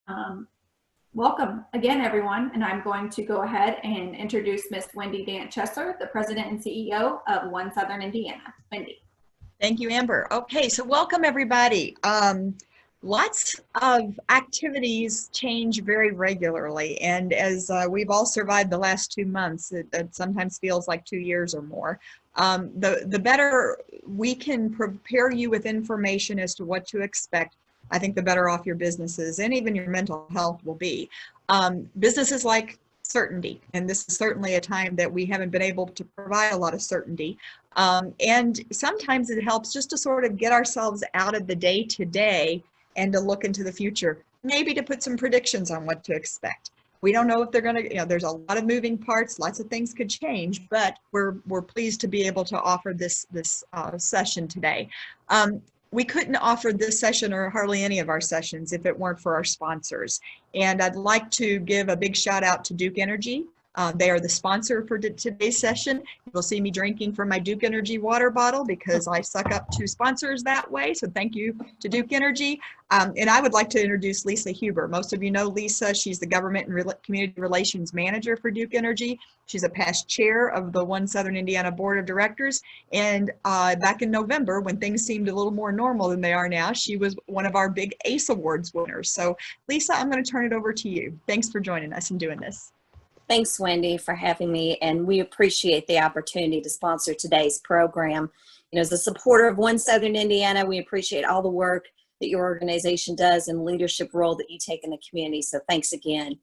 Um, Welcome again, everyone, and I'm going to go ahead and introduce Miss Wendy Dant Chesler, the President and CEO of One Southern Indiana. Wendy. Thank you, Amber. Okay, so welcome everybody. Lots of activities change very regularly, and as we've all survived the last 2 months, it sometimes feels like 2 years or more. The better we can prepare you with information as to what to expect, I think the better off your businesses and even your mental health will be. Businesses like certainty, and this is certainly a time that we haven't been able to provide a lot of certainty. And sometimes it helps just to sort of get ourselves out of the day-to-day and to look into the future, maybe to put some predictions on what to expect. We don't know if they're going to, there's a lot of moving parts, lots of things could change, but we're pleased to be able to offer this session today. We couldn't offer this session or hardly any of our sessions if it weren't for our sponsors. And I'd like to give a big shout out to Duke Energy. They are the sponsor for today's session. You'll see me drinking from my Duke Energy water bottle because I suck up to sponsors that way. So thank you to Duke Energy. And I would like to introduce Lisa Huber. Most of you know Lisa. She's the Government and Community Relations Manager for Duke Energy. She's a past chair of the One Southern Indiana Board of Directors. And back in November, when things seemed a little more normal than they are now, she was one of our big ACE Awards winners. So Lisa, I'm going to turn it over to you. Thanks for joining us and doing this. Thanks, Wendy, for having me, and we appreciate the opportunity to sponsor today's program. As a supporter of One Southern Indiana, we appreciate all the work that your organization does and leadership role that you take in the community, so thanks again.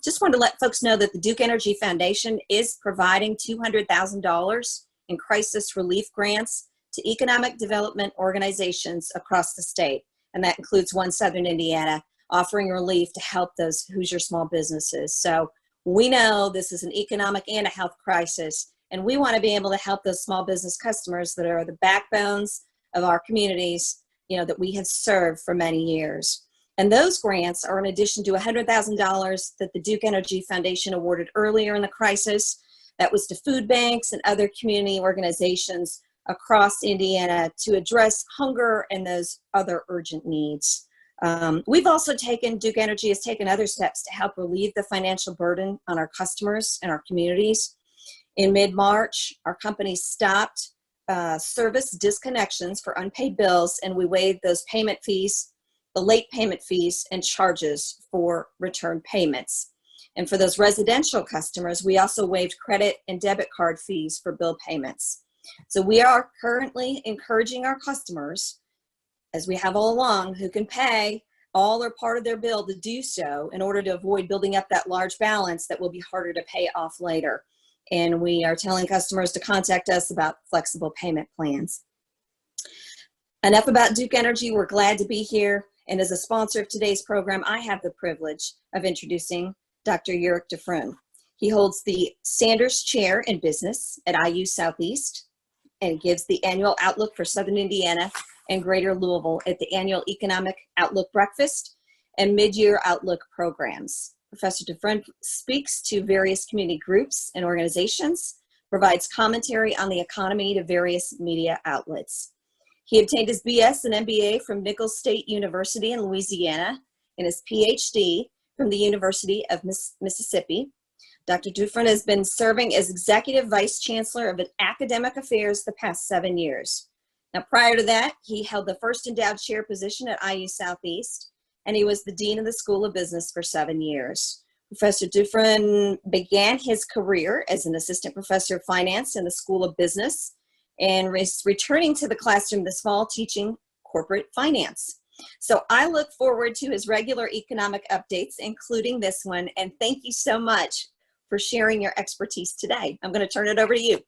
Just wanted to let folks know that the Duke Energy Foundation is providing $200,000 in crisis relief grants to economic development organizations across the state, and that includes One Southern Indiana, offering relief to help those Hoosier small businesses. So we know this is an economic and a health crisis, and we want to be able to help those small business customers that are the backbones of our communities, that we have served for many years. And those grants are in addition to $100,000 that the Duke Energy Foundation awarded earlier in the crisis. That was to food banks and other community organizations across Indiana to address hunger and those other urgent needs. We've also Duke Energy has taken other steps to help relieve the financial burden on our customers and our communities. In mid-March, our company stopped service disconnections for unpaid bills, and we waived those payment fees, the late payment fees, and charges for return payments. And for those residential customers, we also waived credit and debit card fees for bill payments. So we are currently encouraging our customers, as we have all along, who can pay all or part of their bill to do so in order to avoid building up that large balance that will be harder to pay off later. And we are telling customers to contact us about flexible payment plans. Enough about Duke Energy. We're glad to be here. And as a sponsor of today's program, I have the privilege of introducing Dr. Uric Dufrene. He holds the Sanders Chair in Business at IU Southeast and gives the annual outlook for Southern Indiana and Greater Louisville at the annual Economic Outlook Breakfast and Mid-Year Outlook programs. Professor Dufrene speaks to various community groups and organizations, provides commentary on the economy to various media outlets. He obtained his BS and MBA from Nichols State University in Louisiana and his PhD from the University of Mississippi. Dr. Dufrene has been serving as Executive Vice Chancellor of Academic Affairs the past 7 years. Now, prior to that, he held the first endowed chair position at IU Southeast, and he was the Dean of the School of Business for 7 years. Professor Dufrene began his career as an assistant professor of finance in the School of Business and is returning to the classroom this fall teaching corporate finance. So I look forward to his regular economic updates, including this one, and thank you so much for sharing your expertise today. I'm going to turn it over to you.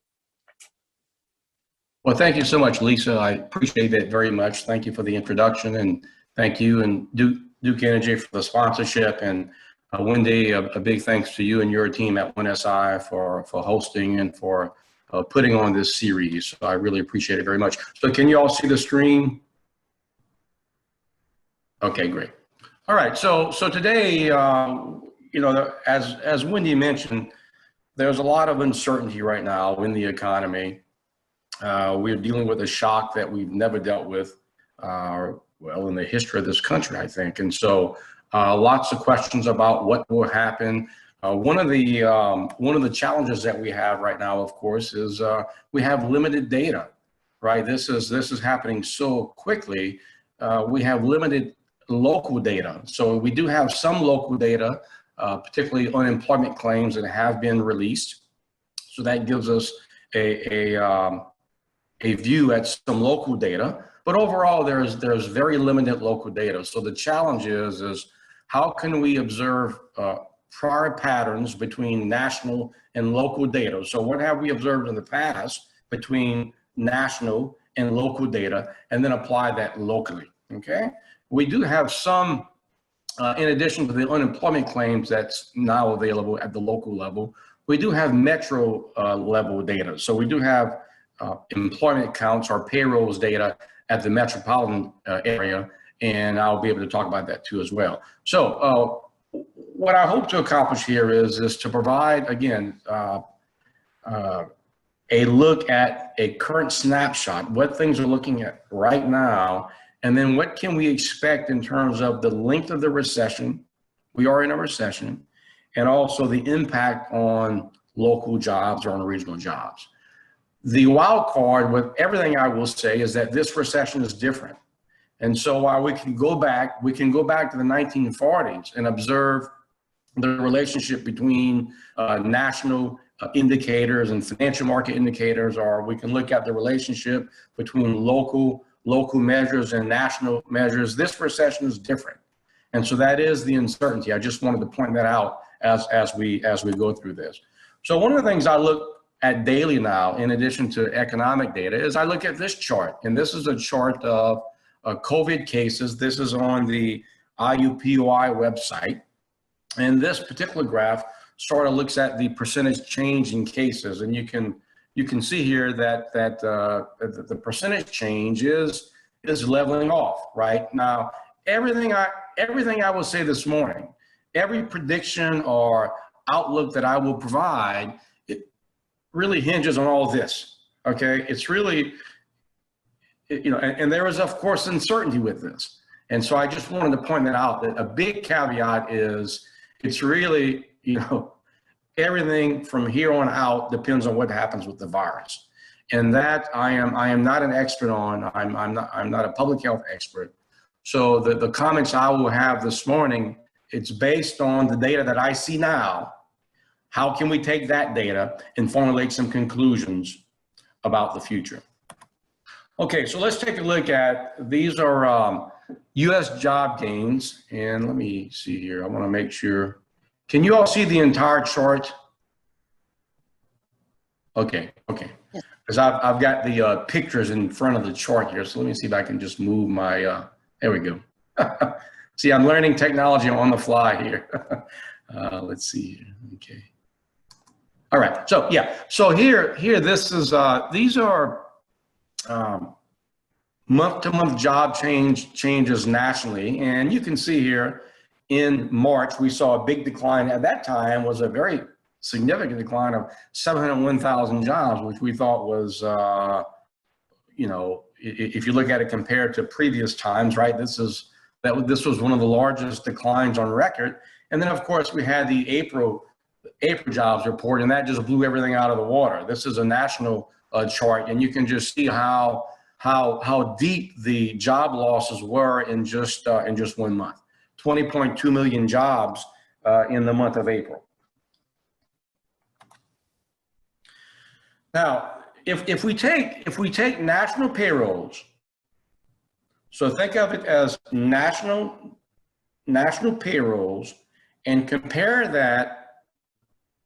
Well, thank you so much, Lisa. I appreciate that very much. Thank you for the introduction, and thank you and Duke Energy for the sponsorship. And Wendy, a big thanks to you and your team at 1SI for hosting and for putting on this series. So I really appreciate it very much. So can you all see the screen? Okay, great. All right, so today, as Wendy mentioned, there's a lot of uncertainty right now in the economy. We're dealing with a shock that we've never dealt with, well, in the history of this country, I think. And so Lots of questions about what will happen. One of the challenges that we have right now, of course, is we have limited data, right? This is happening so quickly. We have limited local data. So we do have some local data, particularly unemployment claims that have been released. So that gives us a view at some local data. But overall, there's very limited local data. So the challenge is how can we observe prior patterns between national and local data? So what have we observed in the past between national and local data, and then apply that locally, okay? We do have some, in addition to the unemployment claims that's now available at the local level, we do have metro level data. So we do have employment counts or payrolls data at the metropolitan area, and I'll be able to talk about that too as well. So what I hope to accomplish here is to provide, again, a look at a current snapshot, what things are looking at right now, and then what can we expect in terms of the length of the recession. We are in a recession, and also the impact on local jobs or on regional jobs. The wild card with everything I will say is that this recession is different. And so while we can go back to the 1940s and observe the relationship between national indicators and financial market indicators, or we can look at the relationship between local measures and national measures. This recession is different. And so that is the uncertainty. I just wanted to point that out as we go through this. So one of the things I look at daily now, in addition to economic data, is I look at this chart. And this is a chart of COVID cases. This is on the IUPUI website. And this particular graph sort of looks at the percentage change in cases. And you can see here that the percentage change is leveling off, right? Now, everything I will say this morning, every prediction or outlook that I will provide, it really hinges on all this, okay? It's really, and there is, of course, uncertainty with this. And so I just wanted to point that out, that a big caveat is it's really, everything from here on out depends on what happens with the virus. And that I am not an expert on. I'm not a public health expert. So the comments I will have this morning, it's based on the data that I see now. How can we take that data and formulate some conclusions about the future? Okay, so let's take a look at, these are US job gains. And let me see here, I wanna make sure. Can you all see the entire chart? Okay. Because I've got the pictures in front of the chart here. So let me see if I can just move my, there we go. See, I'm learning technology on the fly here. Let's see here, okay. All right, so yeah, so here this is, these are month-to-month job changes nationally. And you can see here in March, we saw a big decline. At that time was a very significant decline of 701,000 jobs, which we thought was, if you look at it compared to previous times, right? This was one of the largest declines on record. And then of course we had the April jobs report, and that just blew everything out of the water. This is a national chart, and you can just see how deep the job losses were in just 1 month. 20.2 million jobs in the month of April. Now, if we take national payrolls, so think of it as national payrolls, and compare that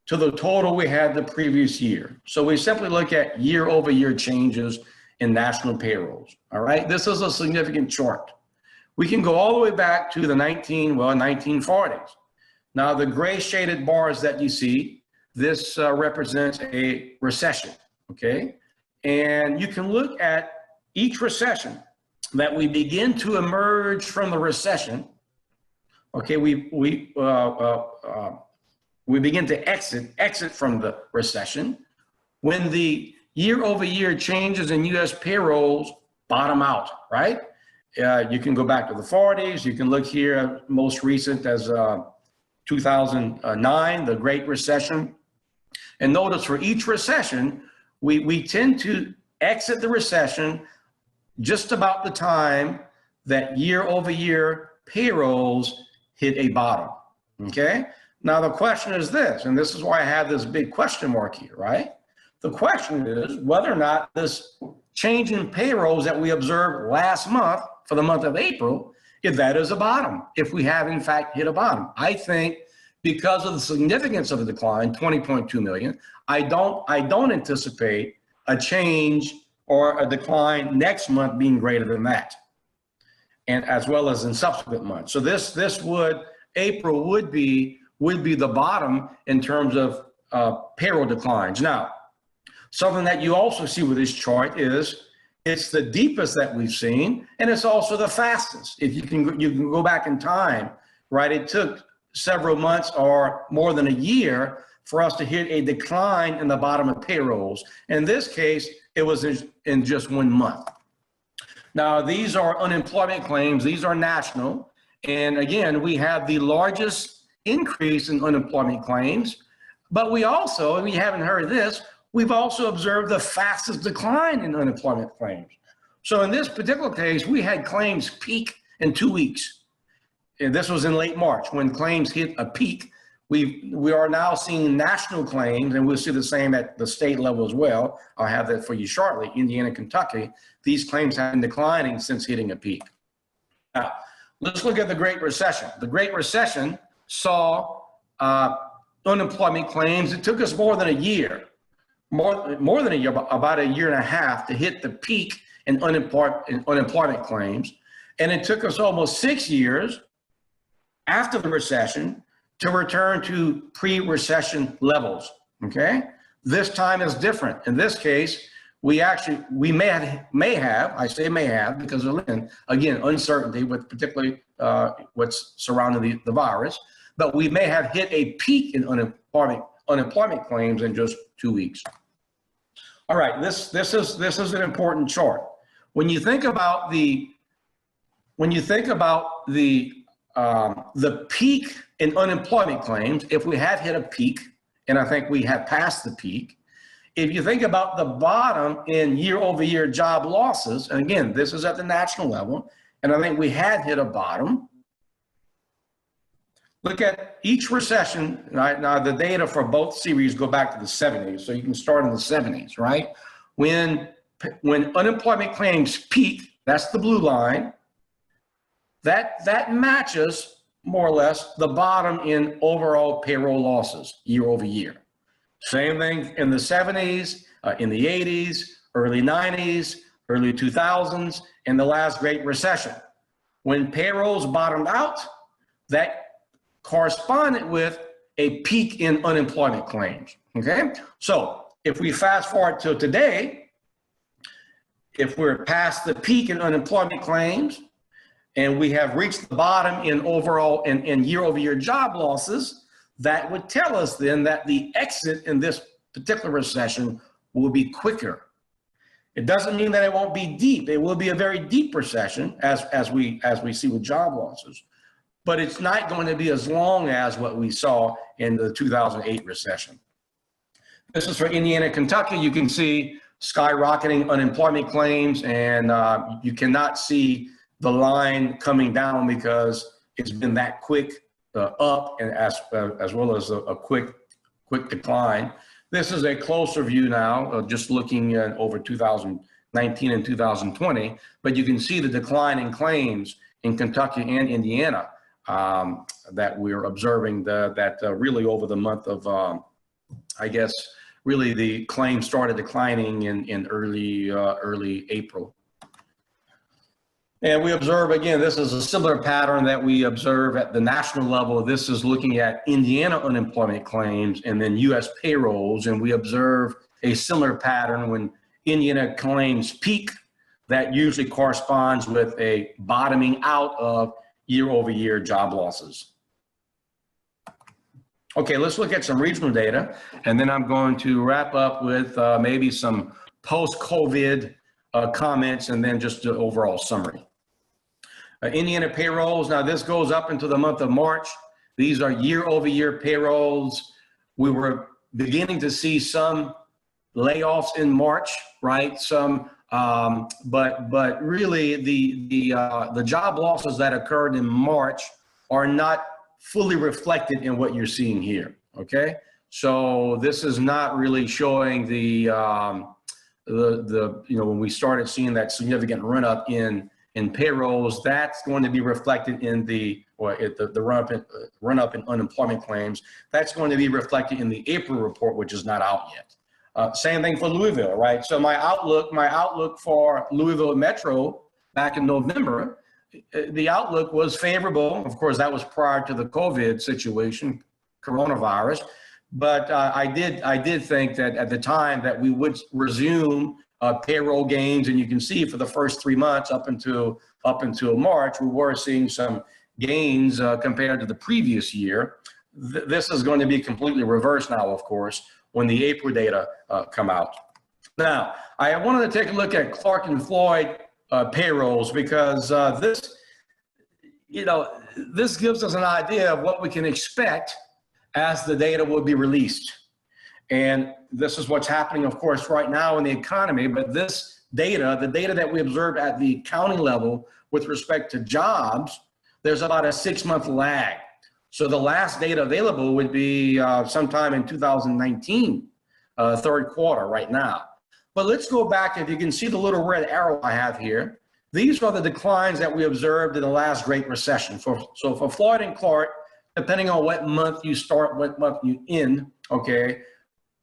to the total we had the previous year. So we simply look at year-over-year changes in national payrolls. All right, this is a significant chart. We can go all the way back to the 1940s. Now, the gray shaded bars that you see, this represents a recession, okay? And you can look at each recession that we begin to emerge from the recession. Okay, we begin to exit from the recession when the year-over-year changes in U.S. payrolls bottom out, right? You can go back to the 40s. You can look here, most recent as 2009, the Great Recession. And notice for each recession, we tend to exit the recession just about the time that year over year payrolls hit a bottom, okay? Now the question is this, and this is why I have this big question mark here, right? The question is whether or not this change in payrolls that we observed last month for the month of April, if that is a bottom, if we have in fact hit a bottom. I think because of the significance of the decline, 20.2 million, I don't anticipate a change or a decline next month being greater than that, and as well as in subsequent months. So April would be the bottom in terms of payroll declines. Now, something that you also see with this chart is it's the deepest that we've seen, and it's also the fastest. If you can go back in time, right? It took several months or more than a year for us to hit a decline in the bottom of payrolls. In this case, it was in just 1 month. Now, these are unemployment claims. These are national. And again, we have the largest increase in unemployment claims, but we also, and we haven't heard this, we've also observed the fastest decline in unemployment claims. So in this particular case, we had claims peak in 2 weeks. And this was in late March when claims hit a peak. We are now seeing national claims, and we'll see the same at the state level as well. I'll have that for you shortly. Indiana, Kentucky, these claims have been declining since hitting a peak. Now, let's look at the Great Recession. The Great Recession saw unemployment claims. It took us more than a year, more than a year, about a year and a half to hit the peak in unemployment claims. And it took us almost 6 years after the recession to return to pre-recession levels, okay? This time is different. In this case, we may have, I say may have, because of, again, uncertainty with particularly what's surrounding the virus, but we may have hit a peak in unemployment claims in just 2 weeks. All right, this is an important chart. When you think about the peak in unemployment claims, if we have hit a peak, and I think we have passed the peak, if you think about the bottom in year-over-year job losses, and again, this is at the national level, and I think we had hit a bottom. Look at each recession, right? Now the data for both series go back to the 70s, so you can start in the 70s, right? When unemployment claims peak, that's the blue line, that matches more or less the bottom in overall payroll losses year over year. Same thing in the 70s, in the 80s, early 90s, early 2000s, and the last Great Recession. When payrolls bottomed out, that corresponded with a peak in unemployment claims, okay? So if we fast forward to today, if we're past the peak in unemployment claims, and we have reached the bottom in overall and year-over-year job losses, that would tell us then that the exit in this particular recession will be quicker. It doesn't mean that it won't be deep. It will be a very deep recession as we see with job losses, but it's not going to be as long as what we saw in the 2008 recession. This is for Indiana, Kentucky. You can see skyrocketing unemployment claims, and you cannot see the line coming down because it's been that quick up, and as well as a quick decline. This is a closer view now, just looking at over 2019 and 2020, but you can see the decline in claims in Kentucky and Indiana that we're observing that really over the month of, I guess, really the claims started declining in early April. And we observe, again, this is a similar pattern that we observe at the national level. This is looking at Indiana unemployment claims and then U.S. payrolls. And we observe a similar pattern when Indiana claims peak. That usually corresponds with a bottoming out of year-over-year job losses. Okay, let's look at some regional data. And then I'm going to wrap up with maybe some post-COVID comments and then just an overall summary. Indiana payrolls, now this goes up into the month of March. These are year-over-year payrolls. We were beginning to see some layoffs in March, right? Some, but really the job losses that occurred in March are not fully reflected in what you're seeing here, okay? So this is not really showing the when we started seeing that significant run up in payrolls, that's going to be reflected in the run up in unemployment claims. That's going to be reflected in the April report, which is not out yet. Same thing for Louisville, right? So my outlook for Louisville Metro back in November, the outlook was favorable. Of course, that was prior to the COVID situation, coronavirus. But I did think that at the time that we would resume payroll gains, and you can see for the first 3 months up until March, we were seeing some gains compared to the previous year. This is going to be completely reversed now, of course, when the April data come out. Now, I wanted to take a look at Clark and Floyd payrolls because this gives us an idea of what we can expect as the data will be released. And this is what's happening, of course, right now in the economy, but this data, the data that we observed at the county level with respect to jobs, there's about a 6-month lag. So the last data available would be sometime in 2019, third quarter right now. But let's go back, if you can see the little red arrow I have here, these are the declines that we observed in the last Great Recession. So for Floyd and Clark, depending on what month you start, what month you end, okay,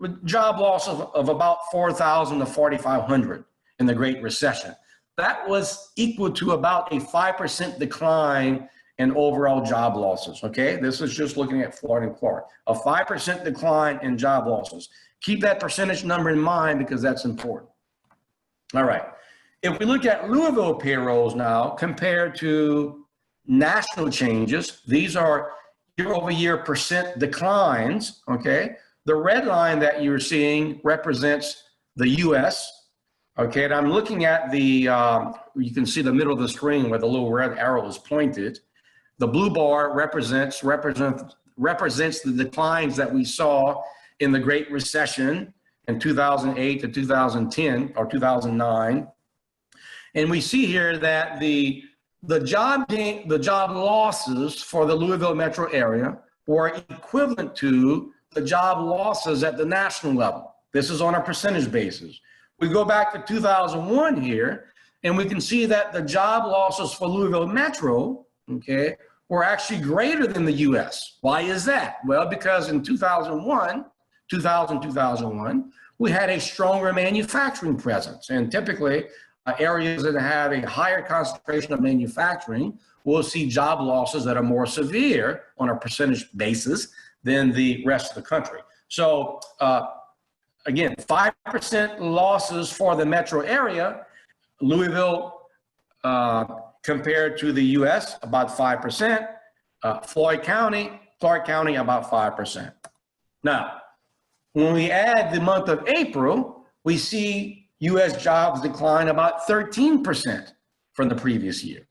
with job losses of about 4,000 to 4,500 in the Great Recession. That was equal to about a 5% decline in overall job losses, okay? This is just looking at Floyd and Clark. A 5% decline in job losses. Keep that percentage number in mind because that's important. All right. If we look at Louisville payrolls now compared to national changes, these are year-over-year percent declines, okay? The red line that you're seeing represents the US, okay? And I'm looking at the, you can see the middle of the screen where the little red arrow is pointed. The blue bar represents the declines that we saw in the Great Recession in 2008 to 2010 or 2009. And we see here that the job losses for the Louisville metro area were equivalent to the job losses at the national level. This is on a percentage basis. We go back to 2001 here, and we can see that the job losses for Louisville metro, okay, were actually greater than the US. Why is that? Well, because in 2001, we had a stronger manufacturing presence, and typically areas that have a higher concentration of manufacturing will see job losses that are more severe on a percentage basis than the rest of the country. So again, 5% losses for the metro area, Louisville compared to the US, about 5%, Floyd County, Clark County, about 5%. Now, when we add the month of April, we see US jobs decline about 13% from the previous year,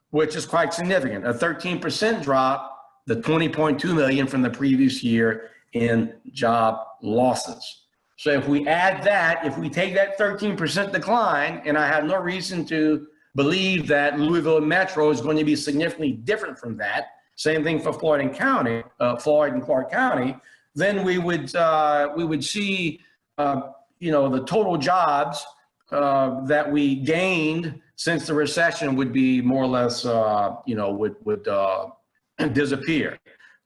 which is quite significant. A 13% drop, the 20.2 million from the previous year in job losses. So if we add that, if we take that 13% decline, and I have no reason to believe that Louisville Metro is going to be significantly different from that, same thing for Floyd and Clark County, then we would see the total jobs that we gained since the recession would be more or less, would disappear.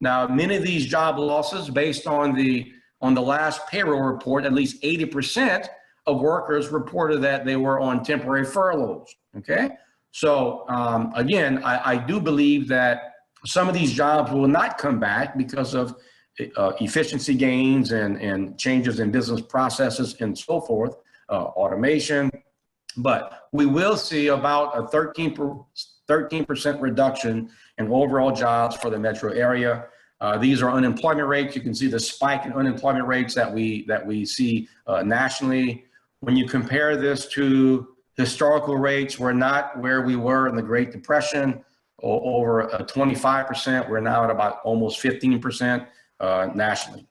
Now, many of these job losses, based on the last payroll report, at least 80% of workers reported that they were on temporary furloughs, okay? So again, I do believe that some of these jobs will not come back because of efficiency gains and changes in business processes and so forth, automation. But we will see about a 13% reduction in overall jobs for the metro area. These are unemployment rates. You can see the spike in unemployment rates that we see nationally. When you compare this to Historical rates were not where we were in the Great Depression, or over 25%. We're now at about almost 15% nationally.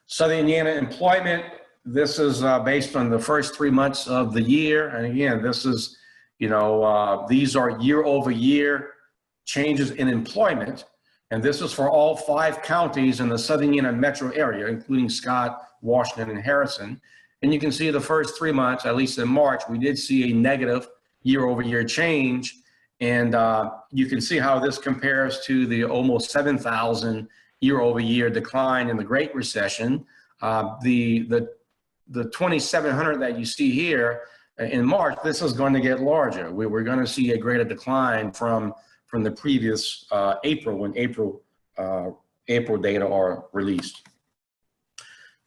Southern Indiana employment, this is based on the first 3 months of the year. And again, this is, these are year-over-year changes in employment. And this is for all 5 counties in the Southern Indiana metro area, including Scott, Washington, and Harrison. And you can see the first 3 months, at least in March, we did see a negative year-over-year change. And you can see how this compares to the almost 7,000 year-over-year decline in the Great Recession. The 2,700 that you see here in March, this is going to get larger. We're going to see a greater decline from the previous April, when April data are released.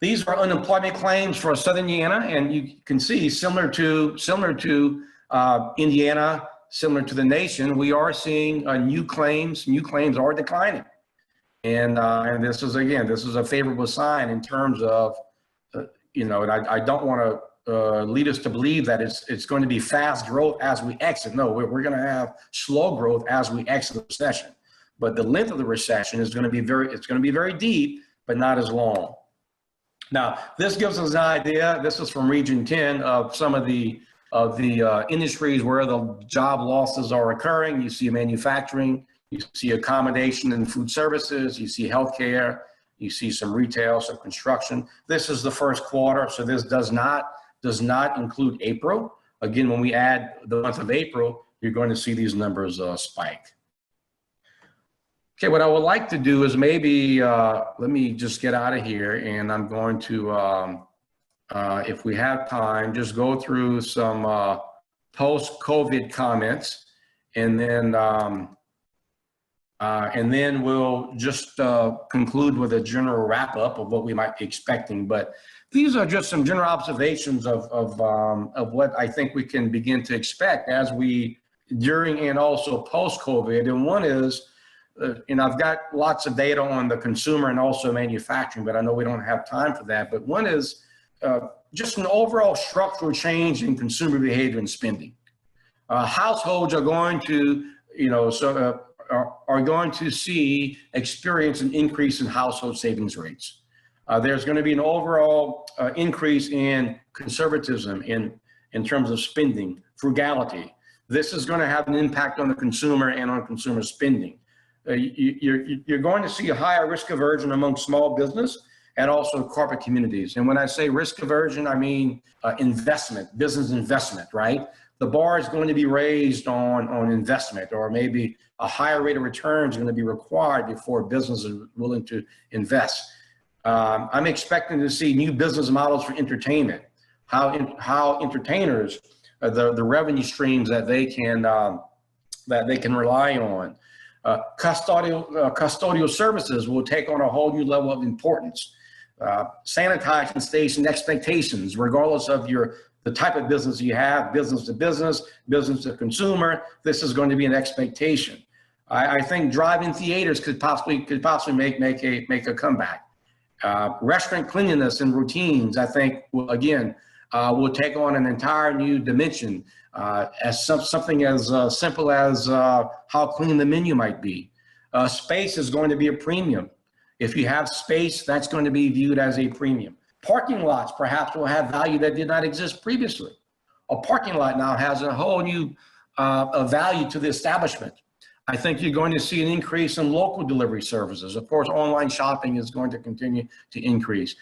These are unemployment claims for Southern Indiana, and you can see similar to Indiana, similar to the nation, we are seeing new claims. New claims are declining, and this is a favorable sign in terms of and I don't want to lead us to believe that it's going to be fast growth as we exit. No, we're going to have slow growth as we exit the recession, but the length of the recession is going to be very deep, but not as long. Now, this gives us an idea. This is from Region 10 of some of the industries where the job losses are occurring. You see manufacturing, you see accommodation and food services, you see healthcare, you see some retail, some construction. This is the first quarter, so this does not include April. Again, when we add the month of April, you're going to see these numbers spike. Okay, what I would like to do is maybe, let me just get out of here, and I'm going to, if we have time, just go through some post-COVID comments, and then we'll just conclude with a general wrap-up of what we might be expecting. But these are just some general observations of what I think we can begin to expect as we, during and also post-COVID. And one is, I've got lots of data on the consumer and also manufacturing, but I know we don't have time for that. But one is just an overall structural change in consumer behavior and spending. Households are going to, are going to experience an increase in household savings rates. There's going to be an overall increase in conservatism in terms of spending, frugality. This is going to have an impact on the consumer and on consumer spending. You're going to see a higher risk aversion among small business and also corporate communities. And when I say risk aversion, I mean investment, business investment, right? The bar is going to be raised on investment, or maybe a higher rate of return is going to be required before business is willing to invest. I'm expecting to see new business models for entertainment, how entertainers, the revenue streams that they can rely on. Custodial services will take on a whole new level of importance. Sanitizing station expectations, regardless of the type of business you have, business to business, business to consumer, this is going to be an expectation. I think drive-in theaters could possibly make a comeback. Restaurant cleanliness and routines, I think, will take on an entire new dimension, as something as simple as how clean the menu might be. Space is going to be a premium. If you have space, that's going to be viewed as a premium. Parking lots perhaps will have value that did not exist previously. A parking lot now has a whole new value to the establishment. I think you're going to see an increase in local delivery services. Of course, online shopping is going to continue to increase.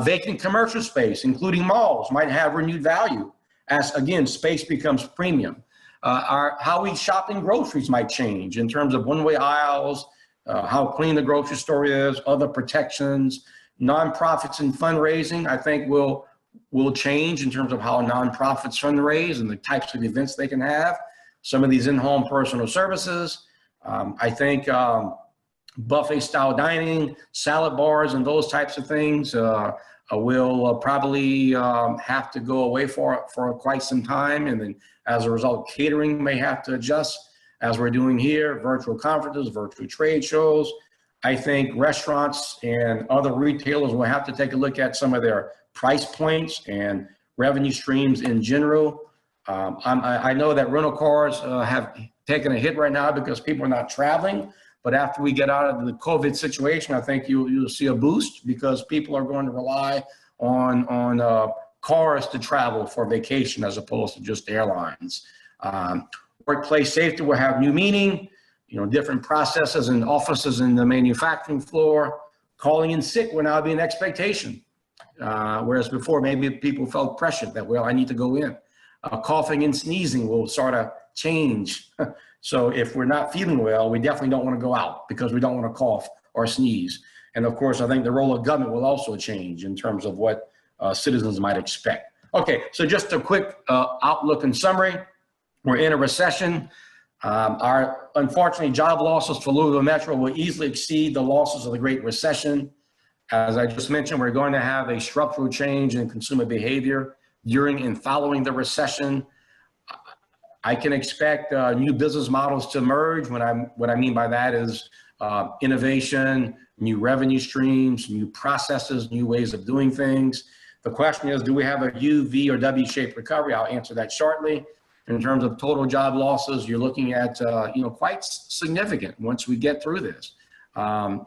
Vacant commercial space, including malls, might have renewed value as, again, space becomes premium. How we shop in groceries might change in terms of one-way aisles, how clean the grocery store is, other protections. Nonprofits and fundraising, I think, will change in terms of how nonprofits fundraise and the types of events they can have. Some of these in-home personal services. I think buffet style dining, salad bars, and those types of things will probably have to go away for quite some time. And then as a result, catering may have to adjust, as we're doing here, virtual conferences, virtual trade shows. I think restaurants and other retailers will have to take a look at some of their price points and revenue streams in general. I know that rental cars have taken a hit right now because people are not traveling. But after we get out of the COVID situation, I think you'll see a boost because people are going to rely on cars to travel for vacation as opposed to just airlines. Workplace safety will have new meaning, different processes and offices in the manufacturing floor. Calling in sick will now be an expectation. Whereas before, maybe people felt pressured that, well, I need to go in. Coughing and sneezing will sort of change. So if we're not feeling well, we definitely don't want to go out because we don't want to cough or sneeze. And of course, I think the role of government will also change in terms of what citizens might expect. Okay, so just a quick outlook and summary. We're in a recession. Our, unfortunately, job losses for Louisville Metro will easily exceed the losses of the Great Recession. As I just mentioned, we're going to have a structural change in consumer behavior during and following the recession. I can expect new business models to emerge. What I mean by that is innovation, new revenue streams, new processes, new ways of doing things. The question is, do we have a U, V, or W-shaped recovery? I'll answer that shortly. In terms of total job losses, you're looking at quite significant once we get through this.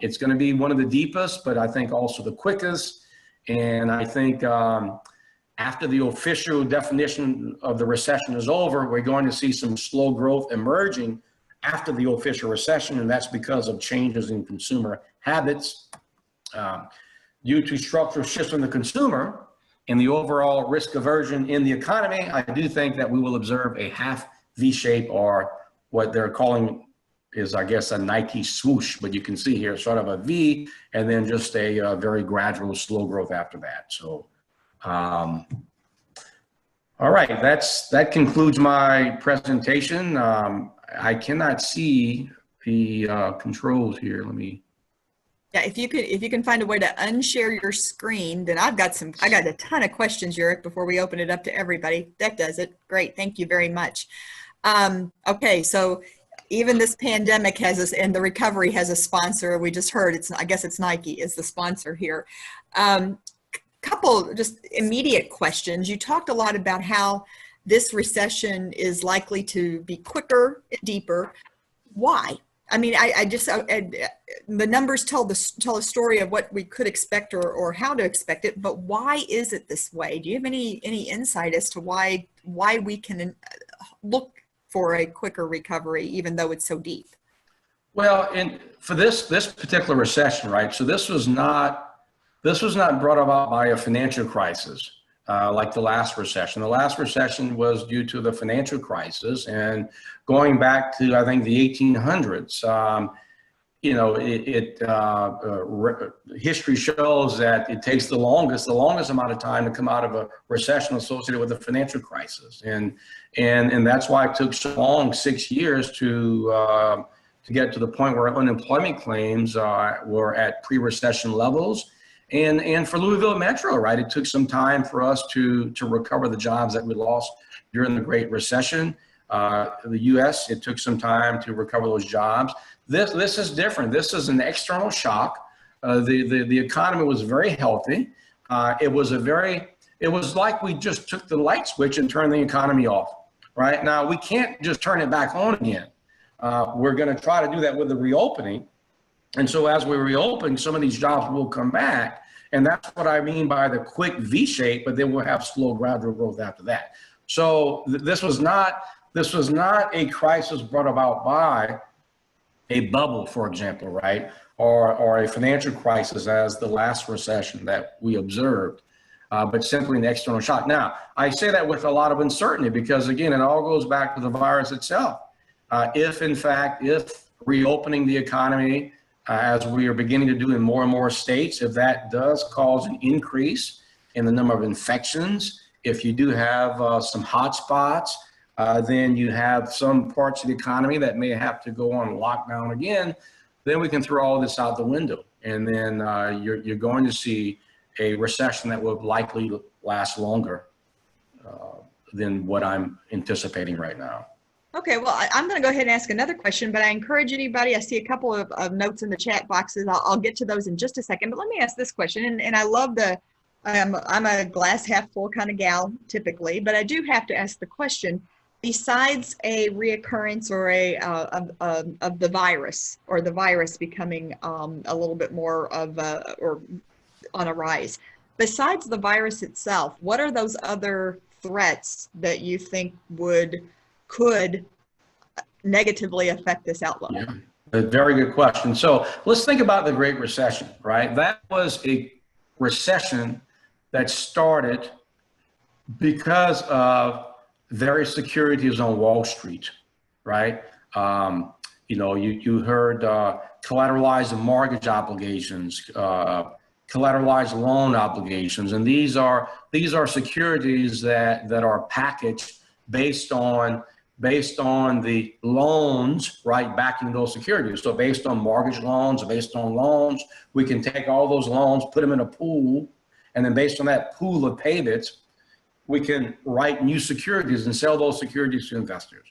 It's going to be one of the deepest, but I think also the quickest. And I think after the official definition of the recession is over, we're going to see some slow growth emerging after the official recession, and that's because of changes in consumer habits. Due to structural shifts in the consumer and the overall risk aversion in the economy, I do think that we will observe a half V-shape, or what they're calling is, I guess, a Nike swoosh, but you can see here sort of a V and then just a very gradual slow growth after that. So, all right, that concludes my presentation. I cannot see the controls here. Let me. Yeah, if you can find a way to unshare your screen, then I got a ton of questions, Uric, before we open it up to everybody. That does it. Great, thank you very much. Okay, so even this pandemic has and the recovery has a sponsor. We just heard I guess it's Nike is the sponsor here. Couple just immediate questions. You talked a lot about how this recession is likely to be quicker and deeper. Why? I mean, the numbers tell a story of what we could expect or how to expect it, but why is it this way? Do you have any insight as to why we can look for a quicker recovery, even though it's so deep? Well, for this particular recession, right? So this was not brought about by a financial crisis like the last recession. The last recession was due to the financial crisis, and going back to, I think, the 1800s. History shows that it takes the longest amount of time to come out of a recession associated with a financial crisis, and that's why it took so long, 6 years, to get to the point where unemployment claims were at pre-recession levels. And for Louisville Metro, right, it took some time for us to recover the jobs that we lost during the Great Recession. The U.S., it took some time to recover those jobs. This is different. This is an external shock. The economy was very healthy. It was like we just took the light switch and turned the economy off. Right now, we can't just turn it back on again. We're going to try to do that with the reopening. And so as we reopen, some of these jobs will come back. And that's what I mean by the quick V shape, but then we'll have slow gradual growth after that. So this was not a crisis brought about by a bubble, for example, right? Or a financial crisis as the last recession that we observed, but simply an external shock. Now, I say that with a lot of uncertainty because, again, it all goes back to the virus itself. If reopening the economy, as we are beginning to do in more and more states, if that does cause an increase in the number of infections, if you do have some hot spots, then you have some parts of the economy that may have to go on lockdown again, then we can throw all this out the window. And then you're going to see a recession that will likely last longer than what I'm anticipating right now. Okay, well, I'm going to go ahead and ask another question, but I encourage anybody, I see a couple of notes in the chat boxes. I'll get to those in just a second, but let me ask this question. And I love the I'm a glass half full kind of gal typically, but I do have to ask the question, besides a reoccurrence or of the virus, or the virus becoming a little bit more of or on a rise, besides the virus itself, what are those other threats that you think could negatively affect this outlook? Yeah, a very good question. So let's think about the Great Recession, right? That was a recession that started because of various securities on Wall Street, right? You heard collateralized mortgage obligations, collateralized loan obligations, and these are securities that are packaged based on the loans, right, backing those securities. So based on mortgage loans, based on loans, we can take all those loans, put them in a pool, and then based on that pool of payments, we can write new securities and sell those securities to investors.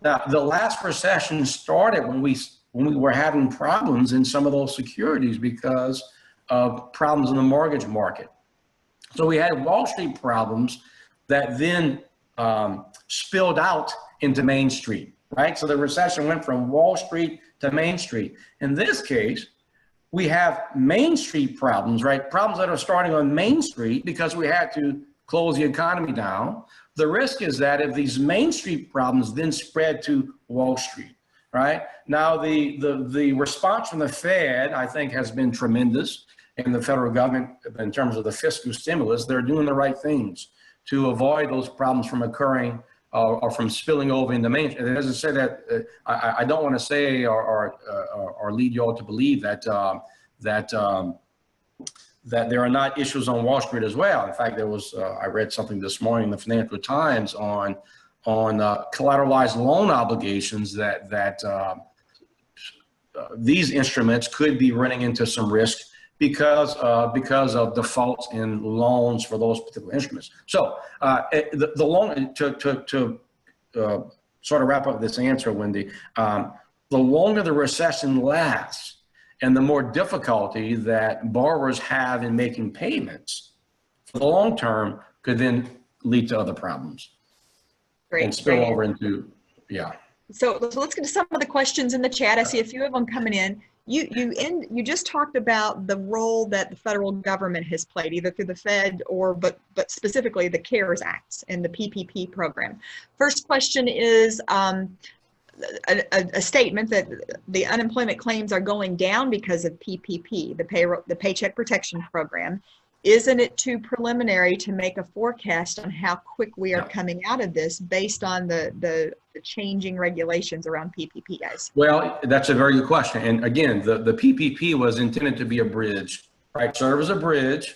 Now, the last recession started when we were having problems in some of those securities because of problems in the mortgage market. So we had Wall Street problems that then spilled out into Main Street, right? So the recession went from Wall Street to Main Street. In this case, we have Main Street problems, right? Problems that are starting on Main Street because we had to close the economy down. The risk is that if these Main Street problems then spread to Wall Street, right? Now, the response from the Fed, I think, has been tremendous. And the federal government, in terms of the fiscal stimulus, they're doing the right things to avoid those problems from occurring or from spilling over into Main Street. It doesn't say that, I don't want to say or lead you all to believe that there are not issues on Wall Street as well. In fact, there was, I read something this morning in the Financial Times on collateralized loan obligations that these instruments could be running into some risk because of defaults in loans for those particular instruments. So the loan, to sort of wrap up this answer, Wendy, the longer the recession lasts and the more difficulty that borrowers have in making payments for the long term could then lead to other problems. Great. And spill over into, yeah. So let's get to some of the questions in the chat. I see a few of them coming in. You just talked about the role that the federal government has played, either through the Fed but specifically the CARES Act and the PPP program. First question is a statement that the unemployment claims are going down because of PPP, the Paycheck Protection Program. Isn't it too preliminary to make a forecast on how quick we are coming out of this based on the changing regulations around PPP, guys? Well, that's a very good question. And again, the PPP was intended to be a bridge, right? Serve as a bridge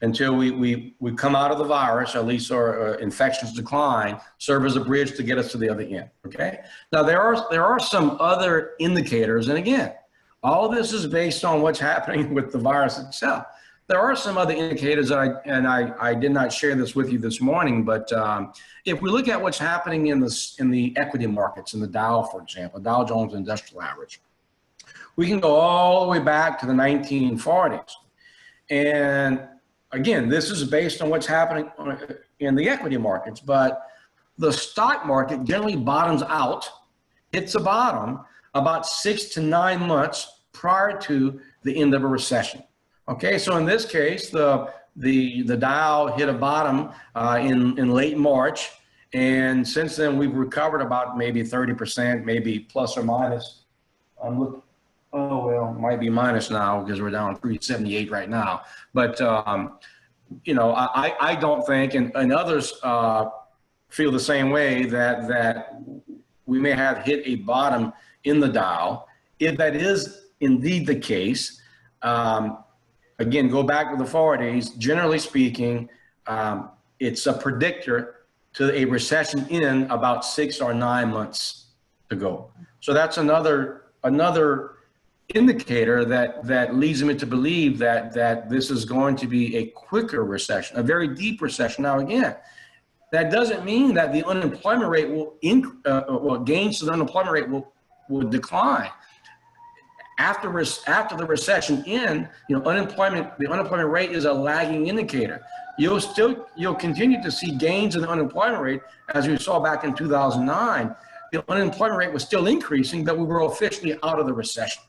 until we come out of the virus, at least our infections decline, serve as a bridge to get us to the other end, okay? Now, there are some other indicators, and again, all of this is based on what's happening with the virus itself. There are some other indicators that I did not share this with you this morning, but if we look at what's happening in the equity markets, in the Dow, for example, Dow Jones Industrial Average, we can go all the way back to the 1940s. And again, this is based on what's happening in the equity markets, but the stock market generally bottoms out, hits a bottom about 6 to 9 months prior to the end of a recession. Okay, so in this case, the Dow hit a bottom in late March, and since then we've recovered about maybe 30%, maybe plus or minus. I'm looking. Oh well, might be minus now because we're down 378 right now. But you know, I don't think, and others feel the same way, that we may have hit a bottom in the Dow. If that is indeed the case. Again, go back to the 40s. Generally speaking, it's a predictor to a recession in about 6 or 9 months to go. So that's another indicator that leads me to believe that this is going to be a quicker recession, a very deep recession. Now, again, that doesn't mean that the unemployment rate will gains to the unemployment rate will decline. after the recession the unemployment rate is a lagging indicator. You'll continue to see gains in the unemployment rate as we saw back in 2009. The unemployment rate was still increasing, but we were officially out of the recession.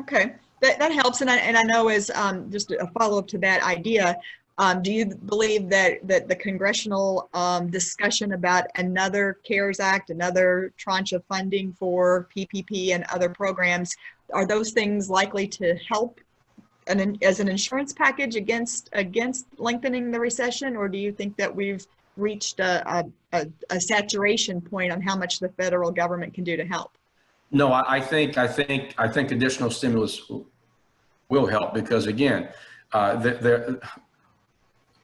Okay, that helps, and I know as just a follow-up to that idea, do you believe that the congressional discussion about another CARES Act, another tranche of funding for PPP and other programs, are those things likely to help as an insurance package against lengthening the recession, or do you think that we've reached a saturation point on how much the federal government can do to help? No, I think additional stimulus will help, because again,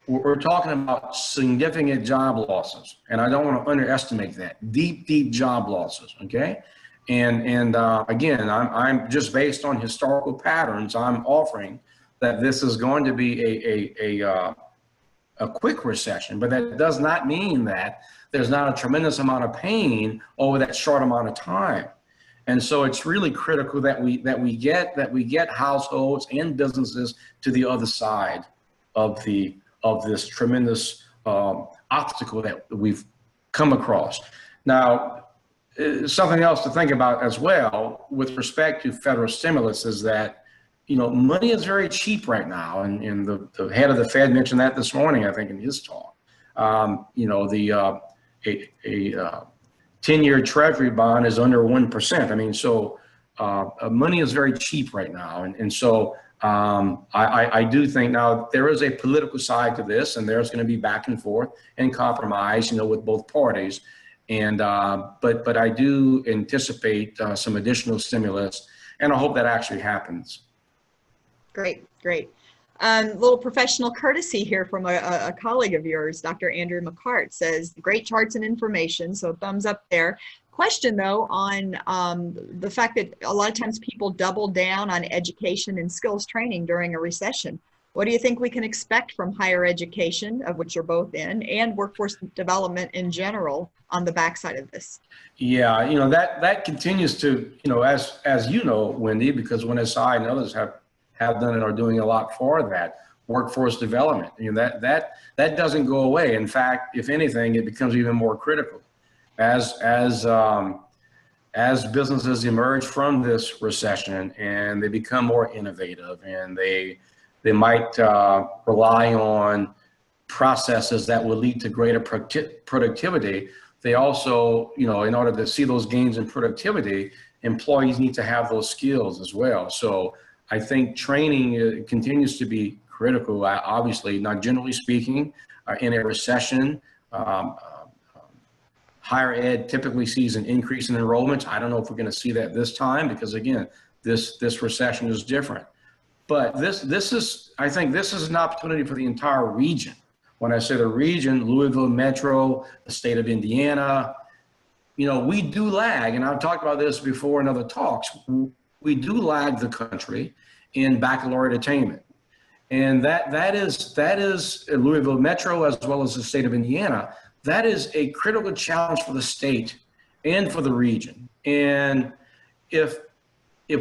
we're talking about significant job losses, and I don't want to underestimate that. Deep job losses. Okay, and again, I'm just based on historical patterns. I'm offering that this is going to be a quick recession, but that does not mean that there's not a tremendous amount of pain over that short amount of time. And so it's really critical that we get households and businesses to the other side of this tremendous obstacle that we've come across. Now, something else to think about as well with respect to federal stimulus is that, money is very cheap right now, and the head of the Fed mentioned that this morning, I think, in his talk. A 10-year Treasury bond is under 1%. I mean, so money is very cheap right now. And so I do think now there is a political side to this, and there's going to be back and forth and compromise, with both parties. And but I do anticipate some additional stimulus, and I hope that actually happens. Great. Little professional courtesy here from a colleague of yours, Dr. Andrew McCart, says great charts and information, so thumbs up there. Question though on the fact that a lot of times people double down on education and skills training during a recession. What do you think we can expect from higher education, of which you're both in, and workforce development in general on the backside of this? Yeah, that continues to, as you know, Wendy, because when SI and others have done and are doing a lot for that workforce development. That doesn't go away. In fact, if anything, it becomes even more critical as businesses emerge from this recession and they become more innovative, and they might rely on processes that will lead to greater productivity. They also, in order to see those gains in productivity, employees need to have those skills as well. So I think training continues to be critical. Obviously, not generally speaking, in a recession, higher ed typically sees an increase in enrollments. I don't know if we're going to see that this time, because again, this recession is different. But I think this is an opportunity for the entire region. When I say the region, Louisville Metro, the state of Indiana, we do lag, and I've talked about this before in other talks. We do lag the country in baccalaureate attainment. And that is Louisville Metro, as well as the state of Indiana. That is a critical challenge for the state and for the region. And if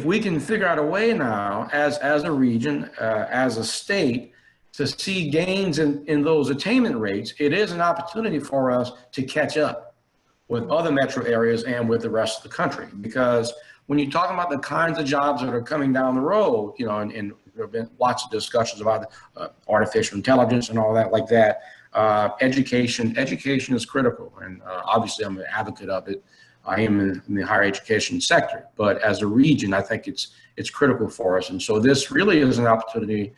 we can figure out a way now as a region, as a state, to see gains in those attainment rates, it is an opportunity for us to catch up with other metro areas and with the rest of the country. Because when you're talking about the kinds of jobs that are coming down the road, and there have been lots of discussions about artificial intelligence and all that like that, education is critical. And obviously I'm an advocate of it. I am in the higher education sector, but as a region, I think it's critical for us. And so this really is an opportunity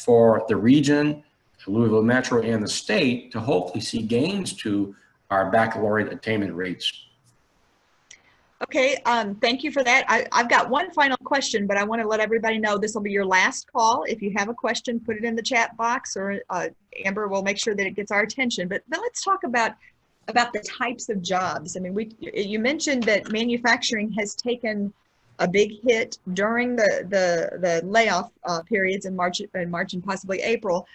for the region, Louisville Metro, and the state to hopefully see gains to our baccalaureate attainment rates. Okay, thank you for that. I've got one final question, but I want to let everybody know this will be your last call. If you have a question, put it in the chat box, or Amber will make sure that it gets our attention. But let's talk about the types of jobs. I mean, you mentioned that manufacturing has taken a big hit during the layoff periods in March and possibly April.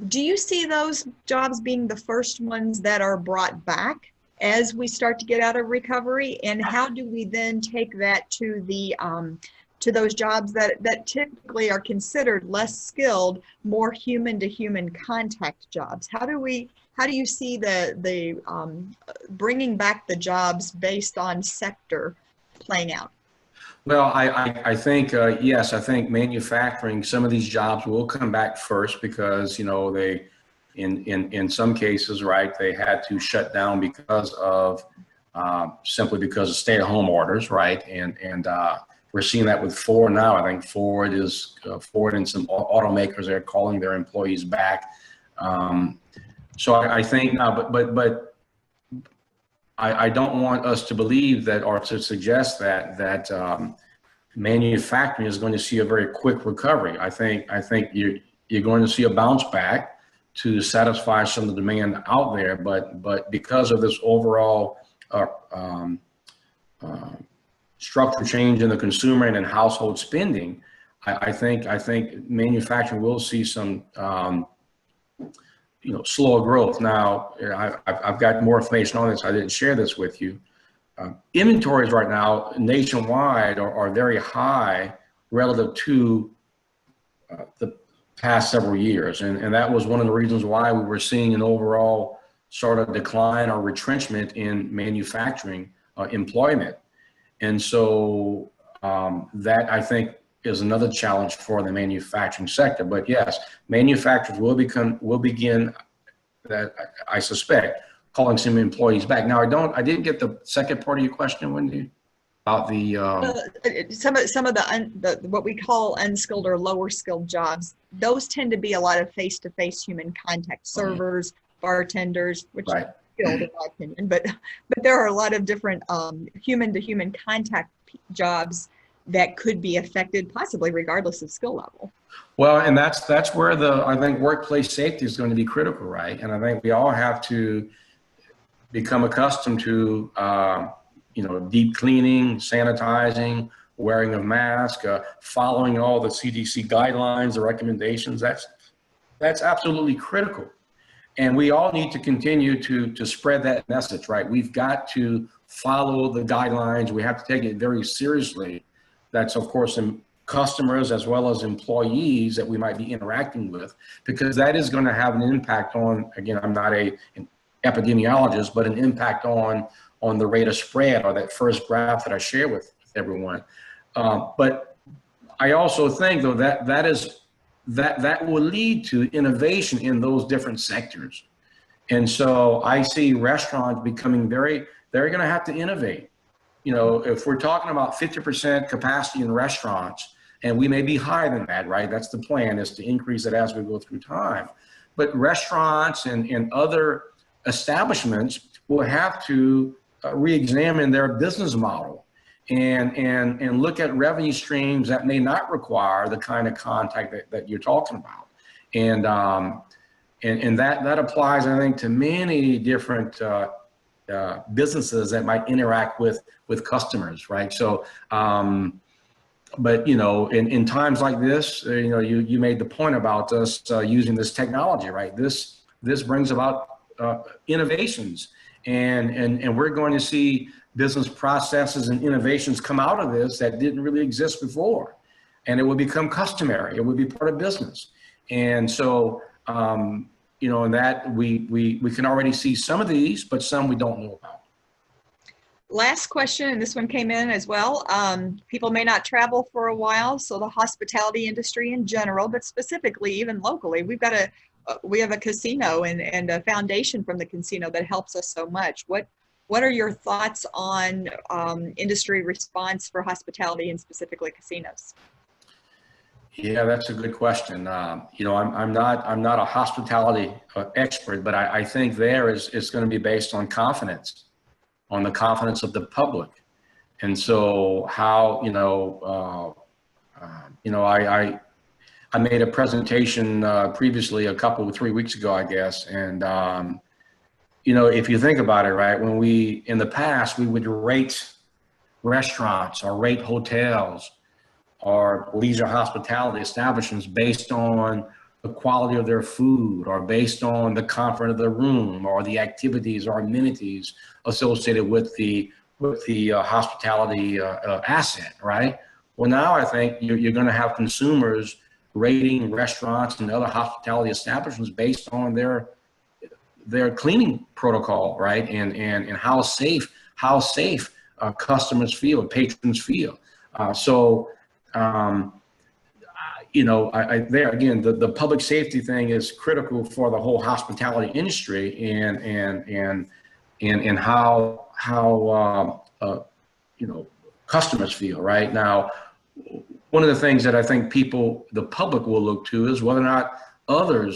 Do you see those jobs being the first ones that are brought back? as we start to get out of recovery? And how do we then take that to the to those jobs that typically are considered less skilled, more human to human contact jobs? How do you see the bringing back the jobs based on sector playing out? Well, I think, yes, I think manufacturing, some of these jobs will come back first because, you know, they, in some cases, right, they had to shut down because of, simply because of stay-at-home orders, right? And we're seeing that with Ford now. I think Ford and some automakers are calling their employees back. So I think now, but I don't want us to believe that, or to suggest that manufacturing is going to see a very quick recovery. I think you're going to see a bounce back to satisfy some of the demand out there, but because of this overall structure change in the consumer and in household spending, I think manufacturing will see some slower growth. Now, I've got more information on this. I didn't share this with you. Inventories right now nationwide are very high relative to the past several years. And that was one of the reasons why we were seeing an overall sort of decline or retrenchment in manufacturing employment. And so that, I think, is another challenge for the manufacturing sector. But yes, manufacturers will begin that, I suspect, calling some employees back. Now, I didn't get the second part of your question, Wendy, about the some of the what we call unskilled or lower skilled jobs. Those tend to be a lot of face-to-face human contact, servers, bartenders, which right. are skilled in my opinion, but there are a lot of different human to human contact jobs that could be affected possibly regardless of skill level. Well, and that's where I think workplace safety is going to be critical, right? And I think we all have to become accustomed to, deep cleaning, sanitizing, wearing of masks, following all the CDC guidelines, the recommendations. That's absolutely critical. And we all need to continue to spread that message, right? We've got to follow the guidelines. We have to take it very seriously. That's, of course, in customers as well as employees that we might be interacting with, because that is going to have an impact on, again, I'm not an epidemiologist, but an impact on the rate of spread, or that first graph that I share with everyone. But I also think, though, that will lead to innovation in those different sectors. And so I see restaurants becoming they're going to have to innovate. If we're talking about 50% capacity in restaurants, and we may be higher than that, right? That's the plan, is to increase it as we go through time. But restaurants and other establishments will have to re-examine their business model and look at revenue streams that may not require the kind of contact that you're talking about. And that applies, I think, to many different businesses that might interact with customers, right? So, but in times like this, you made the point about us using this technology, right? This brings about innovations, and we're going to see business processes and innovations come out of this that didn't really exist before, and it will become customary. It will be part of business, and so. In that we can already see some of these, but some we don't know about. Last question, and this one came in as well. People may not travel for a while, so the hospitality industry in general, but specifically even locally, we have a casino and a foundation from the casino that helps us so much. What are your thoughts on industry response for hospitality and specifically casinos? Yeah, that's a good question. I'm not a hospitality expert, but I think it's going to be based on confidence, on the confidence of the public. And so how, I made a presentation previously 3 weeks ago, I guess. And, if you think about it, right, when in the past, we would rate restaurants or rate hotels or leisure hospitality establishments based on the quality of their food or based on the comfort of the room or the activities or amenities associated with the hospitality asset, right? Well, now I think you're going to have consumers rating restaurants and other hospitality establishments based on their cleaning protocol, right? And how safe customers feel, patrons feel. You know, there again, the public safety thing is critical for the whole hospitality industry and how you know, customers feel. Right now, one of the things that I think the public will look to is whether or not other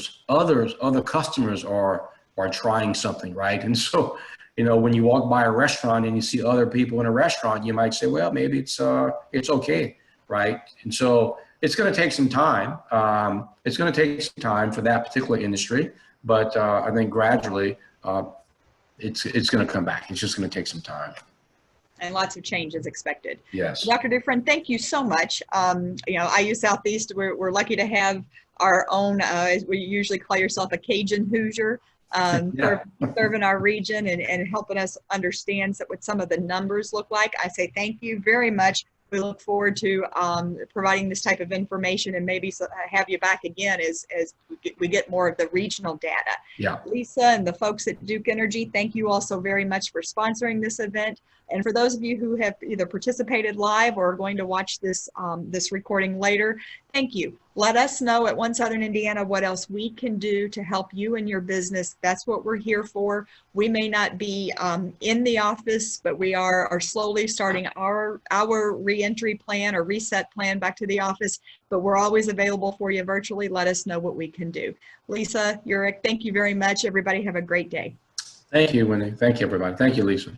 customers are trying something, right? And so, you know, when you walk by a restaurant and you see other people in a restaurant, you might say, well, maybe it's okay, right? And so it's going to take some time. It's going to take some time for that particular industry, but I think gradually it's going to come back. It's just going to take some time. And lots of change is expected. Yes. Dr. Dufrene, thank you so much. You know, IU Southeast, we're lucky to have our own, we usually call yourself a Cajun Hoosier, serving our region and helping us understand what some of the numbers look like. I say thank you very much. We look forward to providing this type of information and maybe have you back again as we get more of the regional data. Yeah. Lisa and the folks at Duke Energy, thank you also very much for sponsoring this event. And for those of you who have either participated live or are going to watch this this recording later, thank you. Let us know at One Southern Indiana what else we can do to help you and your business. That's what we're here for. We may not be in the office, but we are slowly starting our reentry plan or reset plan back to the office, but we're always available for you virtually. Let us know what we can do. Lisa, Uric, thank you very much. Everybody have a great day. Thank you, Wendy. Thank you, everybody. Thank you, Lisa.